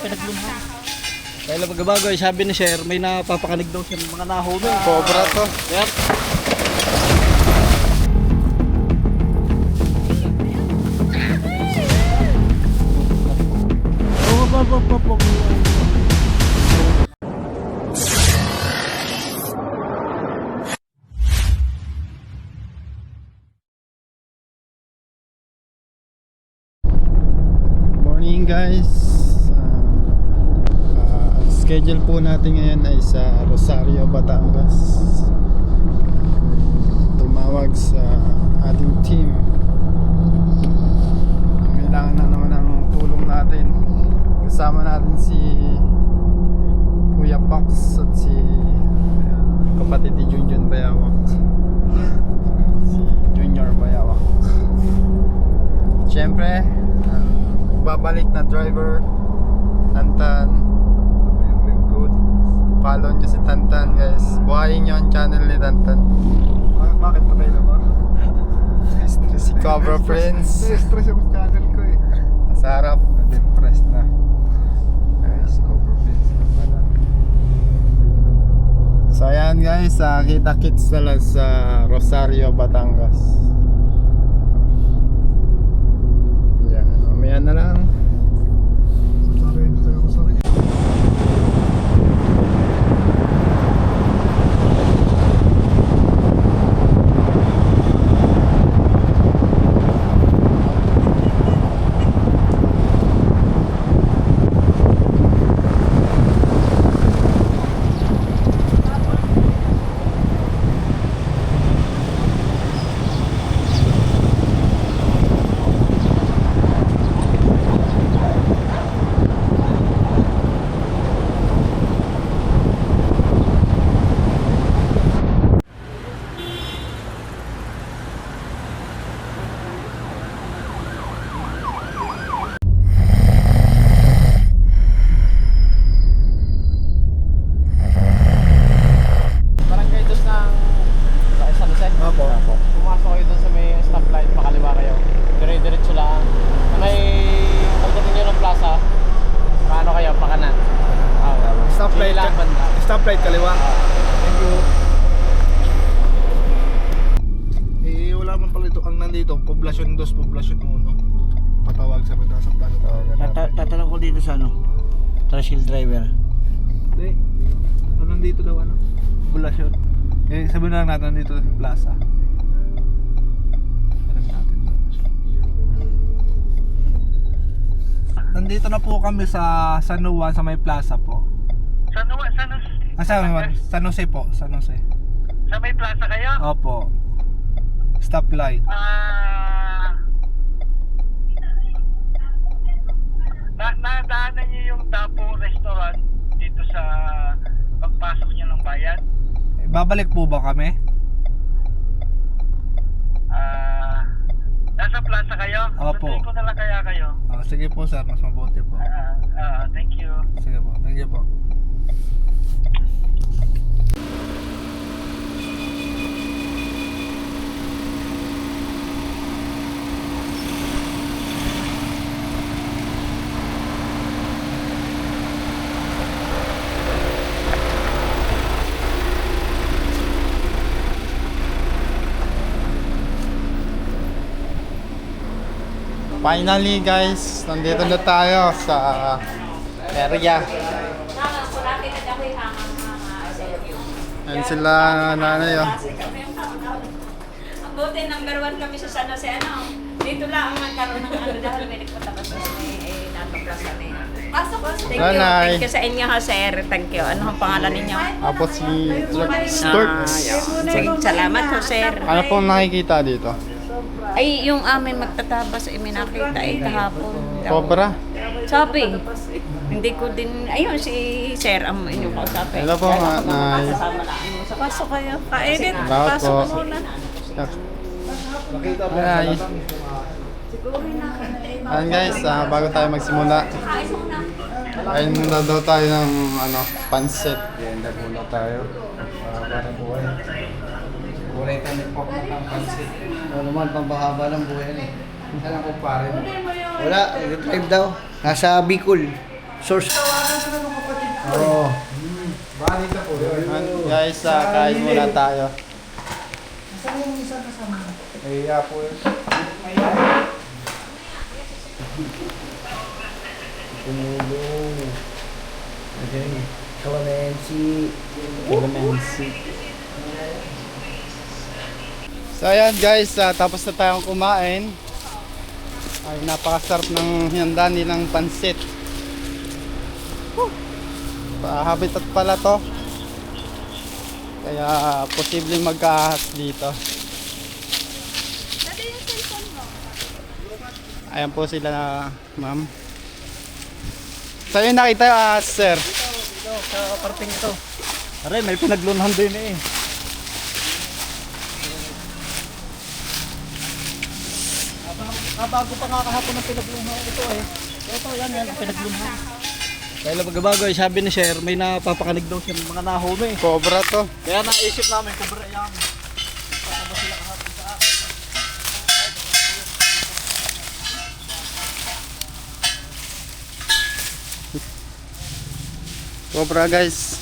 Pinaglunhan. Dahil magbabago ay sabi ni Sir, may napapakanig daw siya ng mga nahulog. Cobra to. Sir. Morning guys. Ang schedule po natin ngayon ay sa Rosario, Batangas. Tumawag sa ating team. Kailangan na naman ang tulong natin. Kasama natin si Kuya Pax at si kapatid ni Junjun Bayawak. Si Junior Bayawak. Siyempre, babalik na driver Tantan. Good. Follow nyo si Tantan guys. Buhayin nyo ang channel ni Tantan. Bakit patay na ba? Si Cobra Friends. Stress yung channel ko eh. Sa harap, depressed na. Guys, Cobra Friends na pala. So ayan guys, kita-kits na lang sa Rosario, Batangas. Yan, mamaya na lang. Sorry. Barangay dos ng San Jose. Opo. Pumasok kayo doon sa may stoplight, pakaliwa kayo. Dire-diretso lang. May pagdating nyo ng plaza, paano kayo, pakanan. Stoplight Lang banda. Stoplight kaliwa. Thank you. Eh wala man pala ito. Ang nandito, Poblacion 2, Poblacion 1. Patawag sa mga sa plano. Tatanong ko dito sa ano, tricycle driver. Hindi. Nandito daw ano? Poblacion. Eh sabihin na lang natin nandito sa plaza. Alam natin doon. Nandito na po kami sa San Juan sa may plaza po. San San Jose po, San Jose. Sa may plaza kayo? Opo. Stoplight. Nadaanan niyo yung Tapo Restaurant dito sa pagpasok niyo ng bayan? Babalik po ba kami? Nasa plaza kayo? Opo. Tutuin ko na lang kaya kayo. Sige po sir, mas mabuti po. Thank you. Sige po, thank you po. Finally guys, nandito na tayo sa area. Ayan sila nanay oh. Ang buti number 1 kami sa San Jose, ano? Dito lang ang nagkaroon ng ano dahil may nagpatabas na may nataplas kami. Pasok. Nanay. Thank you sa inyo ha, sir. Thank you. Ano ang pangalan ninyo? Apo si Sturks. Sige, salamat ho, sir. Ano pong nakikita dito? Ay, yung amin magtatabas ay may nakita ay kahapon. Cobra? Sabi, hindi ko din, ayun si sir ang inyong kausapin. Hello po, Nay. Kasama na ano sa pasok kayo. Kainit, Salamat pasok po. muna. Hi. Ayan guys, bago tayo magsimula, ayun muna daw tayo ng pansit. Ganda muna tayo. Para buhay. Buhay kami po ng pansit. Ano naman, pambahaba ng buhay yan eh. Saan ako pare mo? Wala, nag-drive daw. Nasa Bicol. Source. Oo. Bali ka po. Guys, kain muna tayo. Saan yung isa kasama? May apple. Clemency. So ayan guys, tapos na tayong kumain. Ay napakasarap ng hinanda nilang pansit. Habitat pala to. Kaya posibleng magkaahas dito. Ayan po sila, ma'am. Sa'yo nakita, sir? Ito, sa parting ito. Aray, may pinaglunhan din eh. Bago pa nga kahapon ang pinaglunhan ito eh. Ito, yan, ang pinaglunhan. Kaya lang magbabago eh, sabi ni Sir, may napapakanig daw siya ng mga nahome eh. Cobra to. Kaya naisip namin, kubra yan. Pataba sila kahapon sa akin. Cobra guys.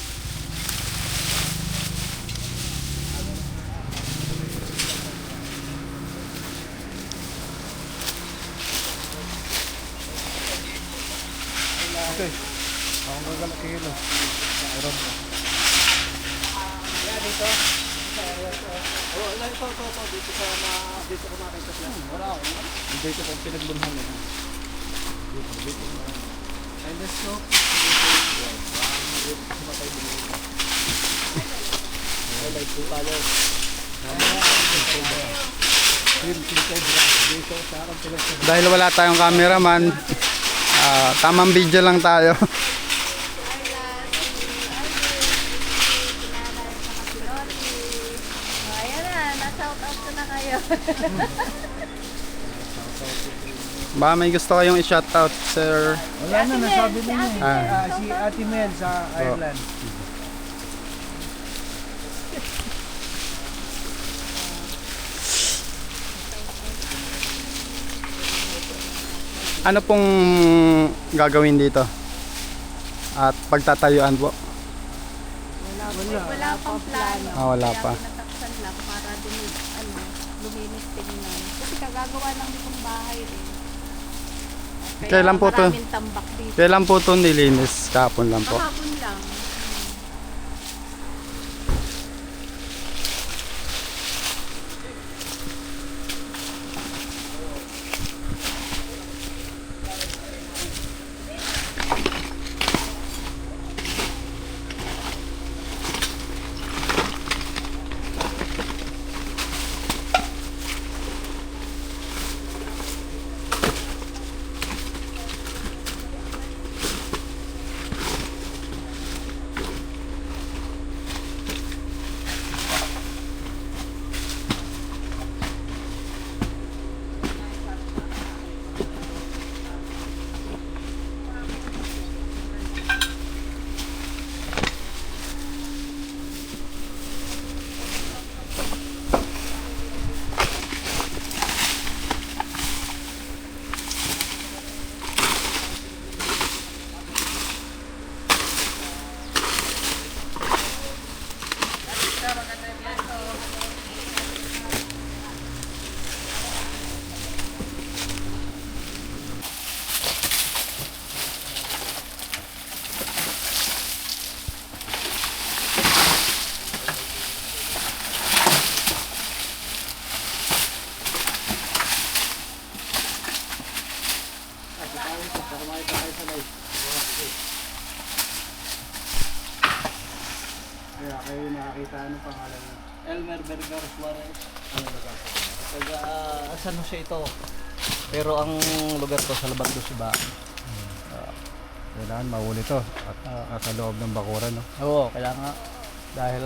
Okay. Ako magagalak kilo. Meron pa. Kaya dito. Oh, ito. Dito ko makita sila. Wala ako. Dito ko pinaglunhan eh. Dito. And the soap. Dahil wala tayong cameraman, tamang video lang tayo. Ayan na, na-shout out ko na kayo. Baka may gusto kayong i-shoutout, sir. Wala na, nasabi na niya. Ah. Si Ate Mel sa Ireland. Ano pong gagawin dito? At pagtatayuan po? Wala pang plano. Wala Kaya pa. pinataksan lang para luminis tingnan. Kasi kagagawa lang ditong bahay eh. Kaya Kailan po to? maraming tambak dito. Kailan po ito nilinis? Kahapon lang po. Kahapon lang. Kaya kayo nakakita anong pangalan niyo? Elmer Berger Suarez. Ano ba? Taga San Jose ito. Pero ang lugar to sa Labando, Siba. Kailangan mahuli to at nasa loob ng bakuran, no? Oo, kaya nga. Dahil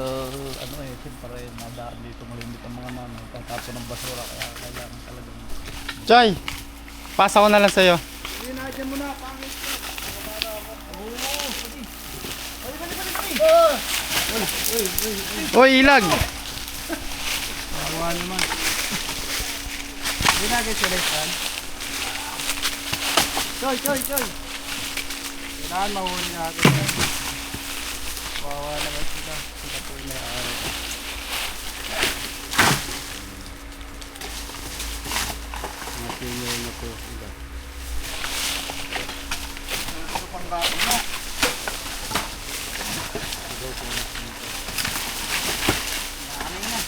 ano eh, siyempre nadaan dito malimit ang mga nanay. Tatapon ng basura kaya kailangan talagang. Choy! Pasa ko na lang sa'yo. Uy, ilag! Awa naman. Hindi na agad sila yan. Choy! Saan mahuli natin? Wawa naman sila. Sila po yung may-ari. Mga senior na po sila. Ito pang gato mo. Ito po na sila. Dami na.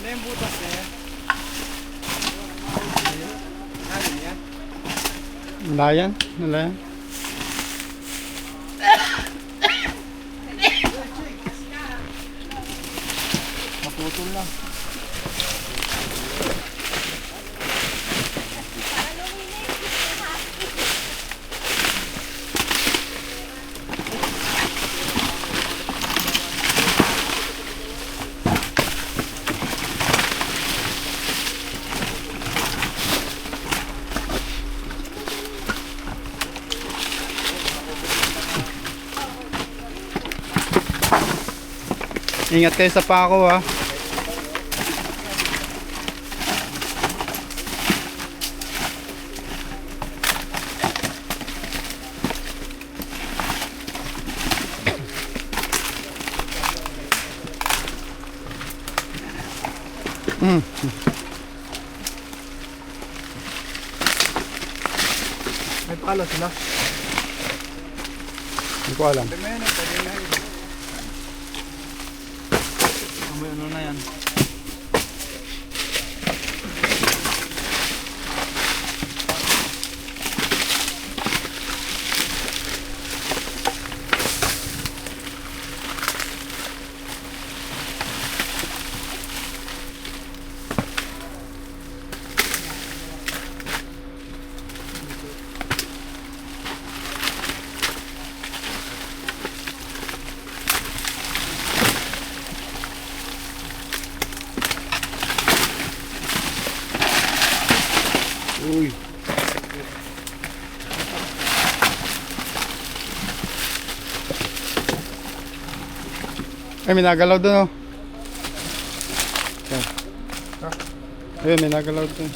Ano yung butas na yan? Ano yan? Wala yan? Wala yan? Maputol lang. Ingat kayo sa pako ha. May pala sila. Hindi ko alam. Pwede na yun. Amoy ano na yan? Uy. Ay, may nagalaw doon oh. Ayun, may nagalaw doon.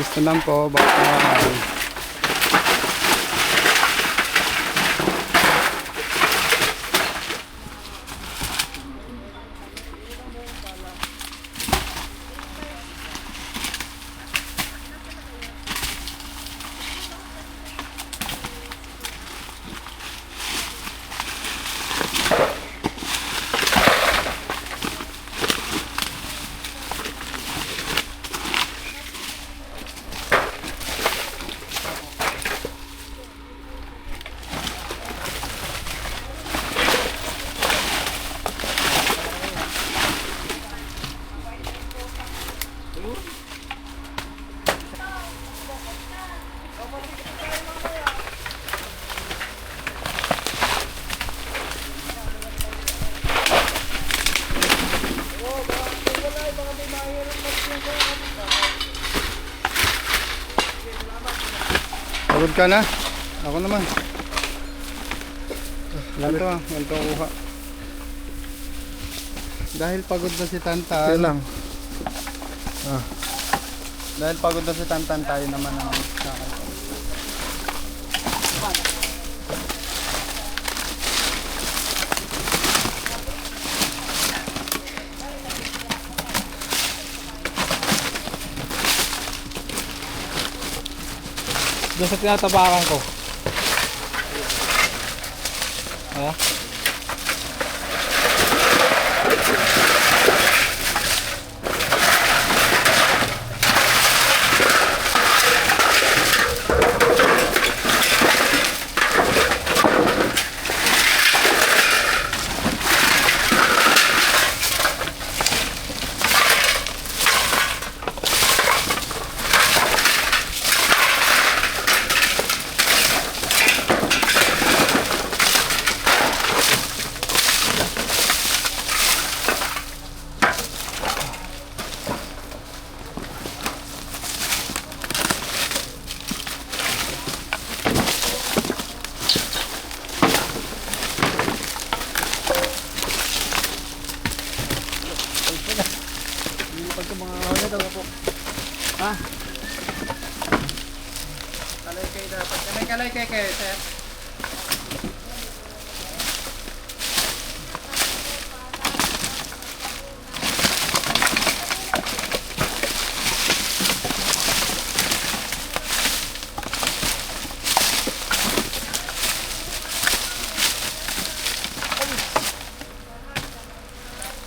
Gusto lang po, baka Pagod ka na? Ako naman. Ganito kuha. Dahil pagod na si Tantan. Kaya lang. Dahil pagod na si Tantan, tayo naman ang sakay. Doon sa tinatapakan ko. Ayan. Kalay kay sir.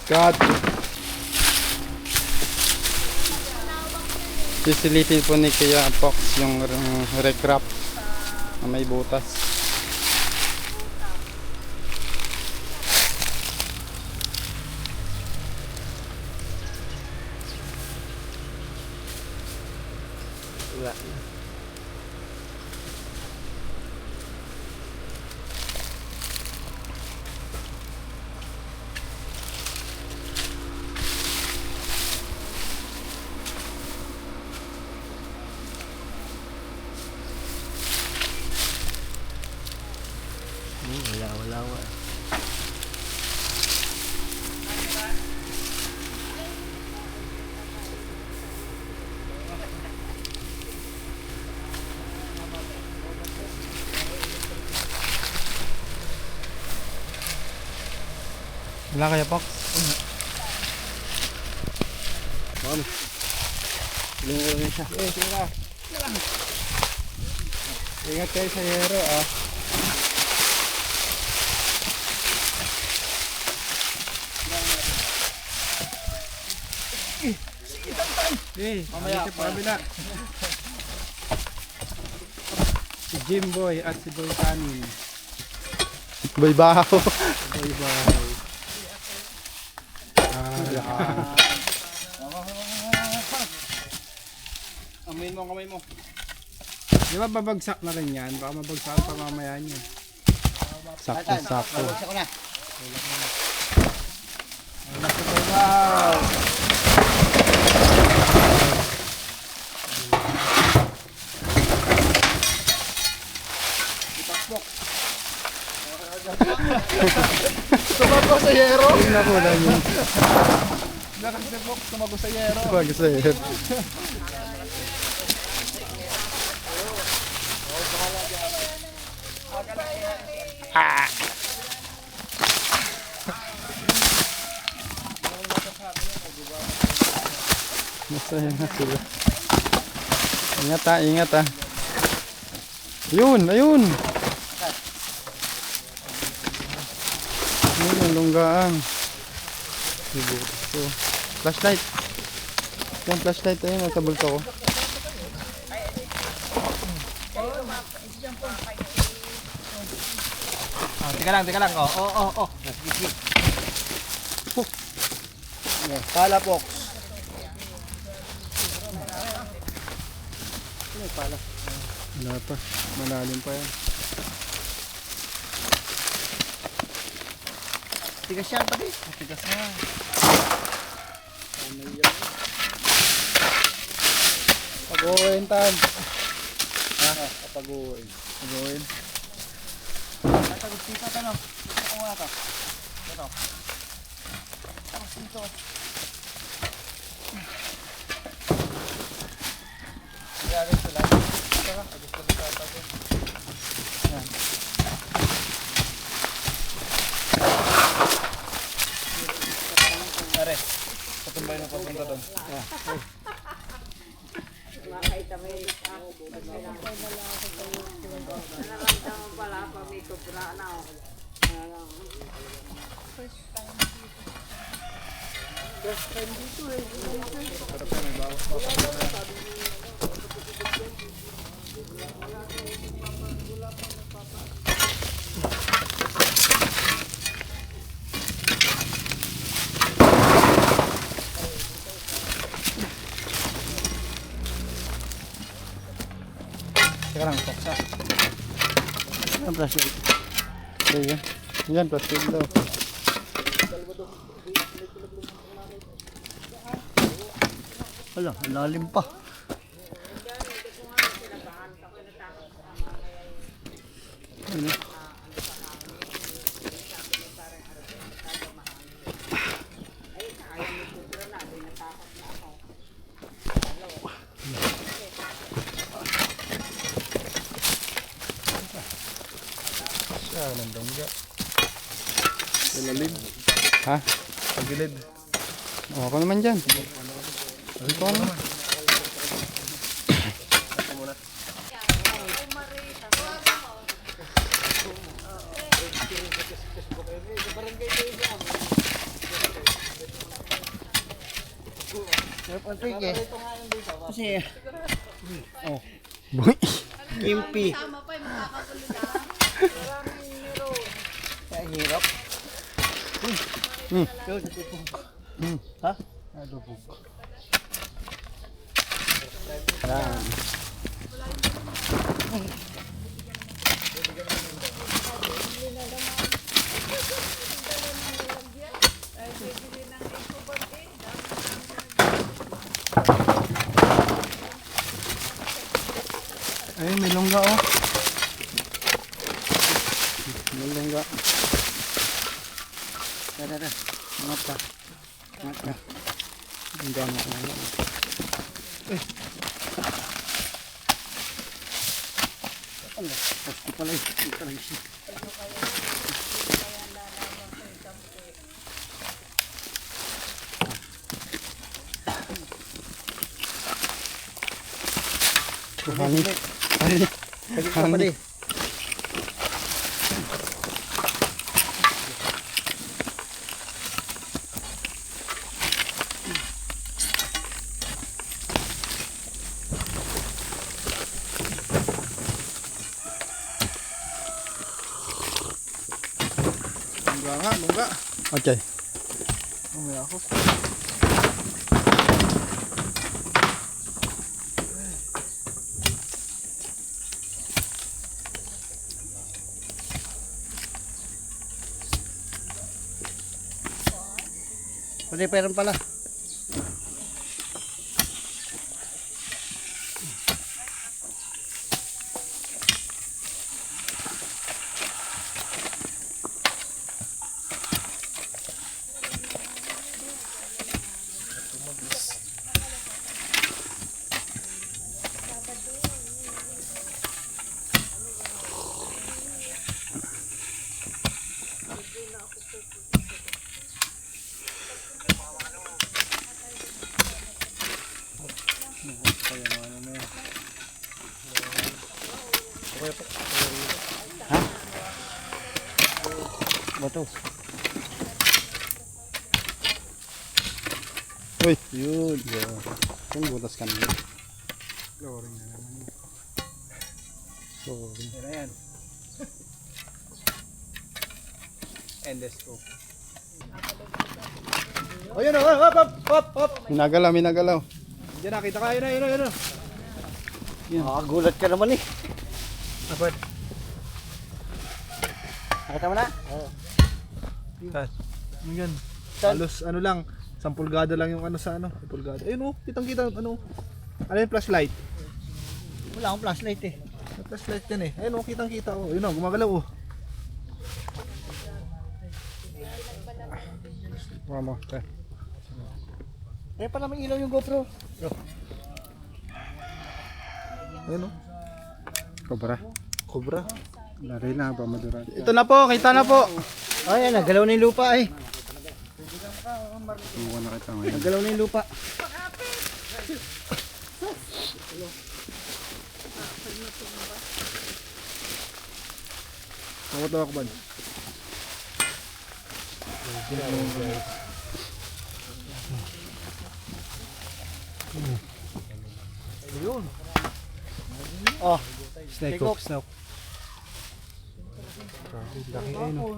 Cut. Sisilipin po ni Kuya Fox yung recrap na may butas. Wala. Wala. Wala kaya, Fox? Lingon na siya. Sige na. Ingat kayo sa hero ah. Mamaya, pabila. Si Jimboy at si Boy Kanin. Boy baho. Boy Bahay. Amin mo kamay mo. Di ba babagsak na rin yan? Baka mabagsak pa mamaya niya. Sakto. Wow! Tumago sa yero. Tingnan ko lang yun. Nakasibok, tumago sa yero. Pag sa hero. Masaya na sila. Ingat ha. Ayun. Ayun ang lunggaan. So, flashlight. Yung flashlight ayun, nasa bulto ko. Teka lang. Oh. Pala po. Wala pa. Malalim pa yan. Tigas yan pati. Tigas na. Pag-uwentan. paguin. Pagawin. Tapos dito ito, no? Dito ko nga ito. Ito. Tapos dito. Kaya rin sila. Ito na. Gusto ko sa tabi. Yan. Are. Patumbay na papunta doon. Makita mo yun. Nararamdaman pala pa may kubra na. Teka lang, paksa. Yan, plastic. Ayan. Yan, plastic daw. Wala, lalim pa. Ano? Siya, nandongga. Lalim. Ha? Pagilid. O, ako naman dyan. Ito ano? Kasi, Boy! impi. Sama pa yung makakagulo na. Kaya hirap. Hmm. Ha? Adobog. Yan. Ay, may longga oh. May longga. Tara. Angat ka. Angat ka. Ang gano'n ko na. Pasko pala yun. Ito lang siya. Hangin. Hangin. Pagit ka pa din. Lungga. Okay. Umaya ako. Pwede pa rin pala. Bato. Uy, yun. Yung butas ka naman. Flooring na naman. Flooring. Yan na yan. Endless to. Oh, yun oh, hop. Minagalaw, minagalaw. Diyan nakita ka, yun. Nakakagulat ka naman eh. Apat. Nakita mo na? Yan. Halos ano lang, 10 pulgada lang yung ano sa ano, 10 pulgada. Ayun oh, kitang-kita ano. Ano yung flashlight? Wala akong flashlight eh. Flashlight yan eh. Ayun oh, kitang kita oh. Yun oh, gumagalaw oh. Mama, Eh pala may ilaw yung GoPro. Ayun oh. Cobra. Cobra. Lari na ba madura? Ito na po, kita na po. Ay, nagalaw na yung lupa eh. Mukha na kita ngayon. Nagalaw na yung lupa. Ako tawak ba? Ayun. Oh, snake hook, snake. Laki ay no.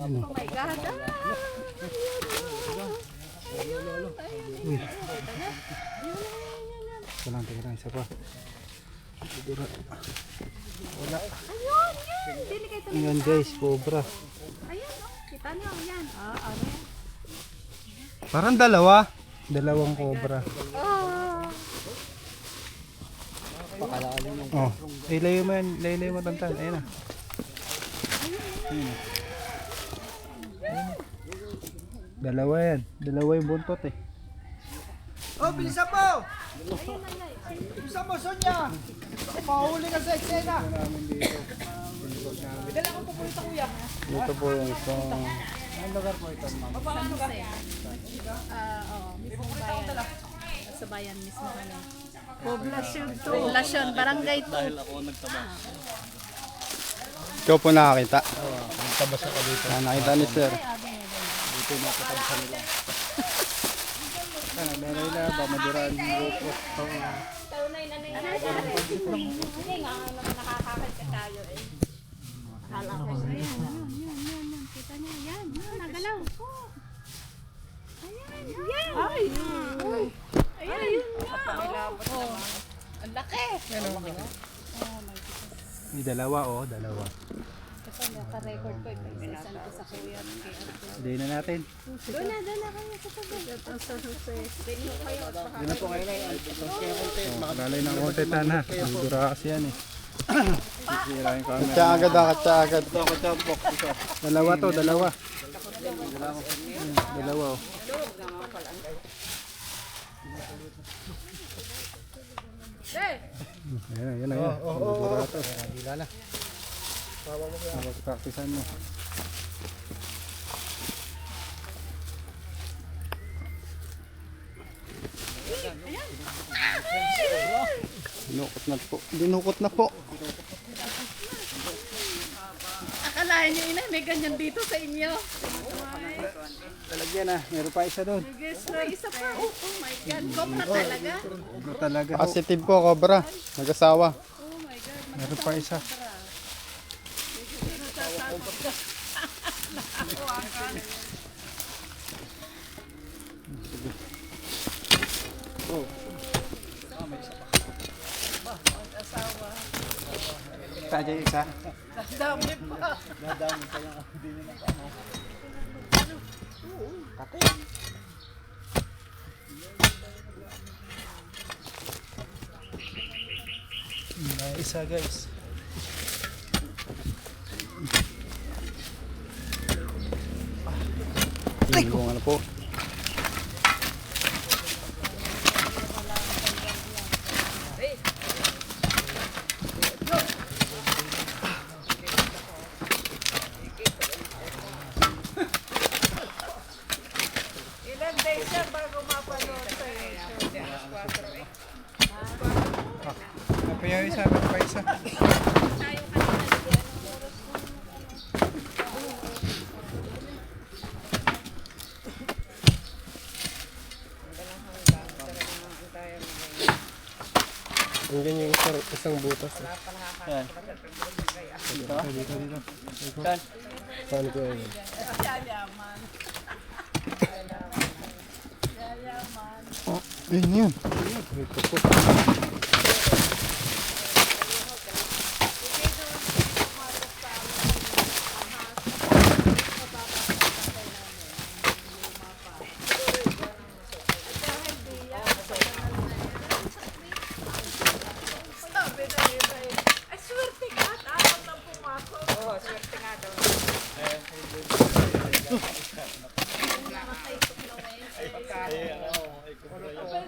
Oh my God. Tingnan lang, isa pa. Ayun, yan. Dili kayo tuloy. Ayan guys, cobra. Ayun, oh. Kita niyo, yan. Ano yan? Parang dalawa. Dalawang cobra. Oh, ilayo mo yan, ilayo mo tantan. Ayun na. Ayun. Dalawa yan. Dalawa yung buntot eh. Oh, bilisan mo! Bilisan mo, Sonia! Pahuli ka sa eksena! Dito po yung isang... Mismong bayan. Sa bayan mismo kami. Poblasyon, barangay 2. Ikaw po nakakita? Oo, nagtabasa ka dito. Nakita ni sir. Dito nakatabasa nila. Meron na ba maduran yung GoPro? Tunay na nangyayari. Hindi nga naman nakakakit ka tayo eh. Kala ko Ayan. Kita niyo, yan. Nagalaw. Ayan. Ayun nga. Ang laki. May dalawa oh, dalawa. Kasi naka-record ko. Isa sa kuya. Hindi na natin. Doon na kayo sa tabi. Doon na po kayo na yun. Lalay ng konti na. Madura kasi yan eh. Katsa agad ah, katsa agad. Dalawa to, dalawa. Dalawa oh. Ayan na, yan. Madura to. Hila na. Praktisan mo. Dinukot na po. Akalain niyo ina, may ganyan dito sa inyo. Talagyan na, meron pa isa doon. Guys, may isa pa. Oh my God, cobra talaga. Cobra talaga. Positive po, cobra. Nag-asawa. Oh my God. Meron pa isa. Sadya isa. Dami pa. Isa guys. Yung ano po. ilan days siya bago mapanood sa Apa yung isa? Meron pa isa. Hanggang yung isang butas. Yan. Dito? Dito. Saan? Saan ko yun? Oh, yun. Ito po.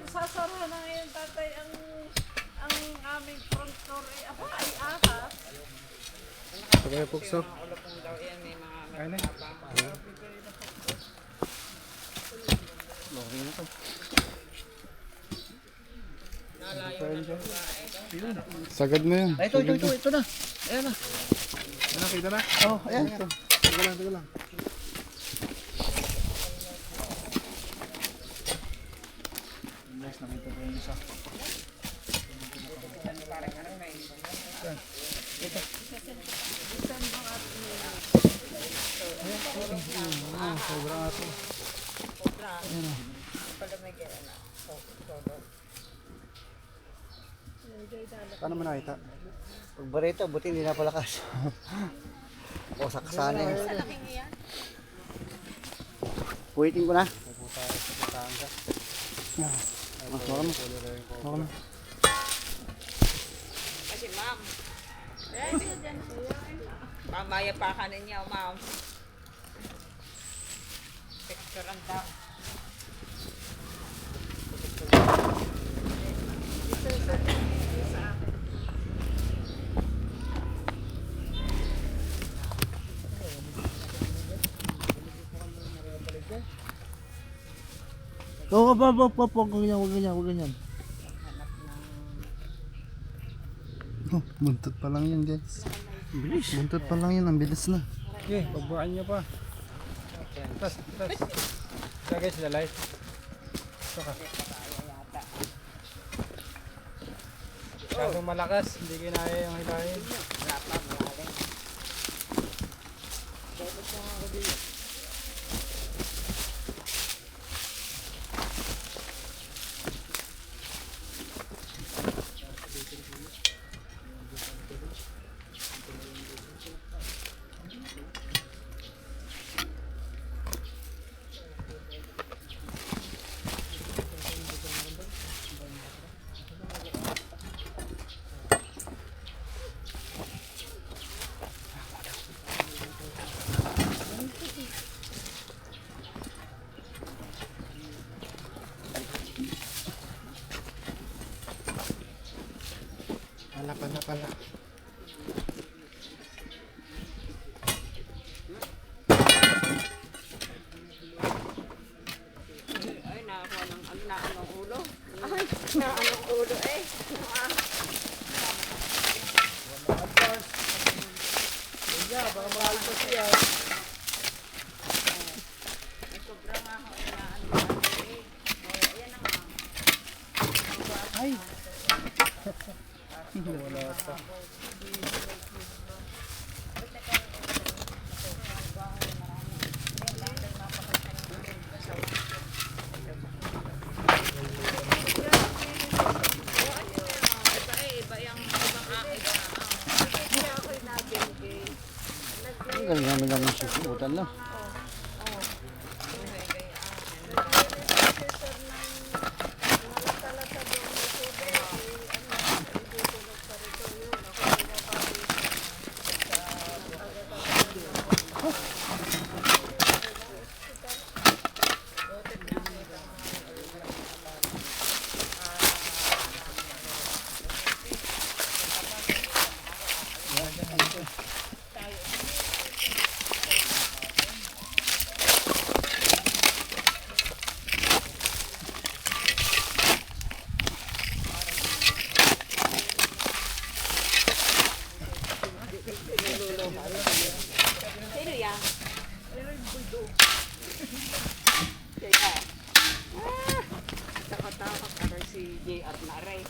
sasara na ngayon tatay ang aming front door ay apa ay ahas. Ito kayo pukso. Ayun na. Okay na to. Sagad mo yun. Ay, ito na. Ayan na. Nakita na? Oh, ayan. Taga lang. Guys, nakita ko yung isa. Sobrang ato. Paano mo nakita? Pag barito, buti hindi na palakas. Ako sakasana yun. Waiting ko na. Baka mo. Kasi ma'am. Mamaya pa ka ninyo, ma'am. Picturean daw. Oo, huwag ganyan. Oh, buntot pa lang yun guys. Buntot pa lang yun, ang bilis na. Okay, pagbuhaan niyo pa. Tas. Lagay sila light. Saka. Masyadong malakas, hindi kinaya yung hilahin. Pala. Ay, nakakuha ng anong ulo. Ay, anong ulo eh. Ang galing namin susubutan lang. Sino yan? Takot-takot ka rin si JR na rin.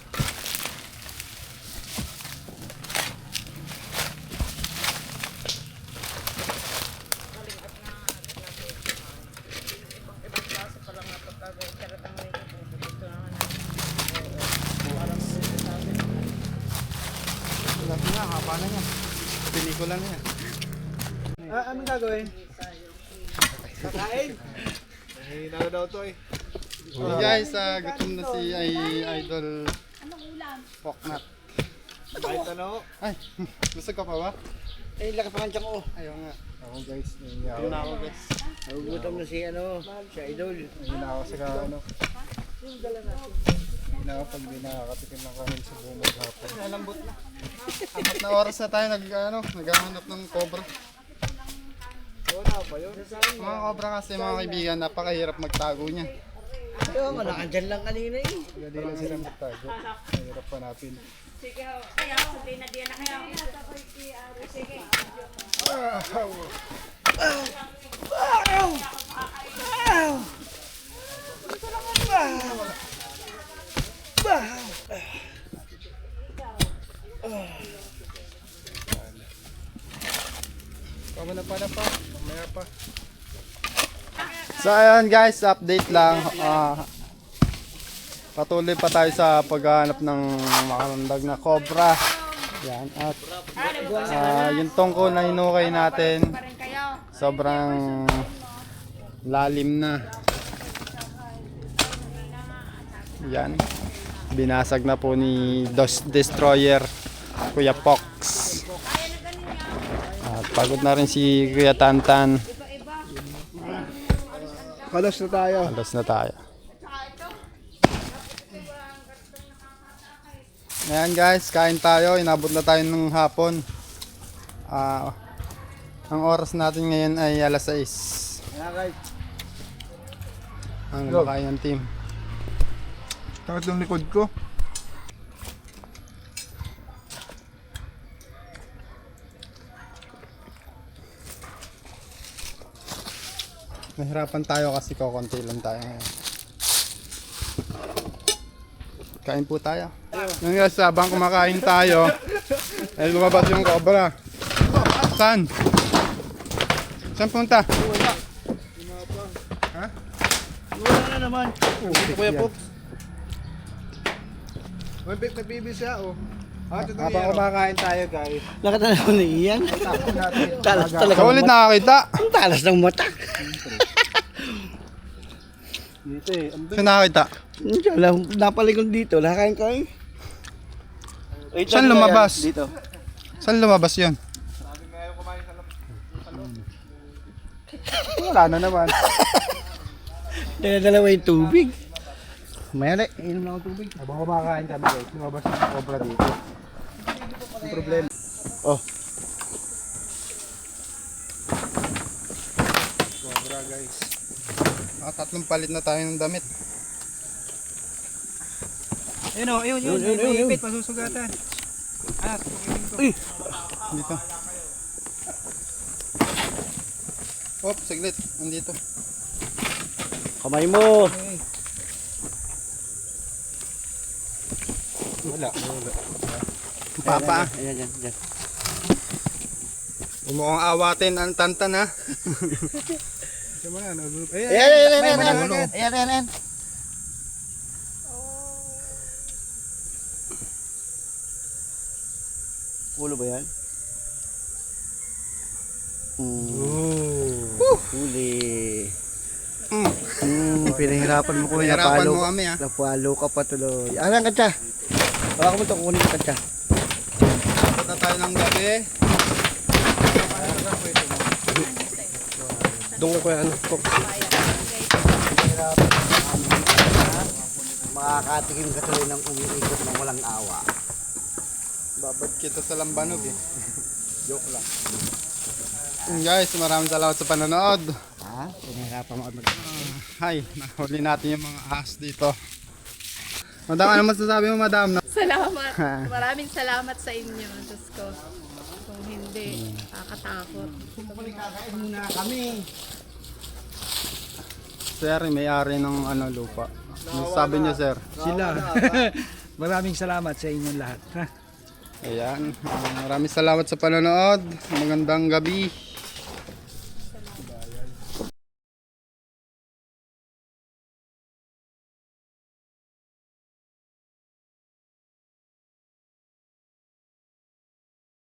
Lahat na, haba na yan. Pelikula na yan. Anong gagawin? Kakain? Eh, nalo daw to eh. Hey guys, gutom na si Idol Anong ulam? Poknat. Kahit ano? Ay, busog ka pa ba? Eh, laki pa kang ko. Ayaw nga. Ako guys, nangyayari na ako guys. Nagugutom na si si Idol. Nangyayari na ako sa ano. Hindi na pag hindi nakakatikim ng kanin sa buong maghapon. Nalambot na. 4 na oras na tayo naghahanap ng cobra. Mga cobra kasi mga kaibigan, napakahirap magtago niya. Yung nakandyan lang kanina eh. Hindi na sila magtago. Mahirap hanapin. Sige ho. Kaya ho, hindi na diyan na kayo. Sige. Pamana pa. Mamaya pa. So ayun guys, update lang. Patuloy pa tayo sa paghahanap ng makalandag na cobra. Yan. At yung tungkol na hinukay natin, sobrang lalim na. Yan. Binasag na po ni Destroyer, Kuya Pox. At pagod na rin si Kuya Tantan. Kalas na tayo. Alas na tayo. Ayan guys, kain tayo. Inabot na tayo ng hapon. Ang oras natin ngayon ay alas 6. Ang lumakain ng team. Takot yung likod ko. Nahirapan tayo kasi kokonti lang tayo ngayon. Kain po tayo. Yung guys, habang kumakain tayo, ay lumabas yung cobra. Saan? Saan punta? Ha? Wala na naman. Kuya Pop. May baby siya oh. Habang kumakain tayo guys. Nakatala ko na iyan. Talas talaga. Ikaw ulit nakakita. Ang talas ng mata. Dito eh. Saan nakakita? Napalingon dito. Nakakain ko eh. Saan lumabas? Dito. Saan lumabas yun? Wala na naman. Dala-dalawa yung tubig. Mayroon inom lang ang tubig. Habang kumakain kami guys, lumabas yung cobra dito. Yung problema. Oh. Cobra guys. Tatlong palit na tayo ng damit. Ayun o, yun. Ipit, masusugatan. Dito. Hop, saglit. Andito. Kamay mo. Wala. Papa. Ayan. Umukhang awatin ang Tantan ha. Ayan. Ulo ba yan? Huli. Pinahirapan mo ko yung Hirapan napalo. mo kami ha. Napalo ka pa tuloy. Alang ka siya. Baka mo ito kukunin ka siya. Punta tayo ng gabi. Doon ko yan. Makakatikim ka tuloy ng umiikot ng walang awa. Babad kita sa lambanog eh. Joke lang. Guys, maraming salamat sa panonood. Ha? Pinahirapan mo ako Hi, nahuli natin yung mga ahas dito. Madam, ano masasabi mo madam? Salamat. Maraming salamat sa inyo. Diyos ko. Kung hindi, kakatakot. muna kami. Sir, may-ari ng lupa. Ano sabi niyo sir? Sila. Maraming salamat sa inyong lahat. Ayan, maraming salamat sa panonood. Magandang gabi.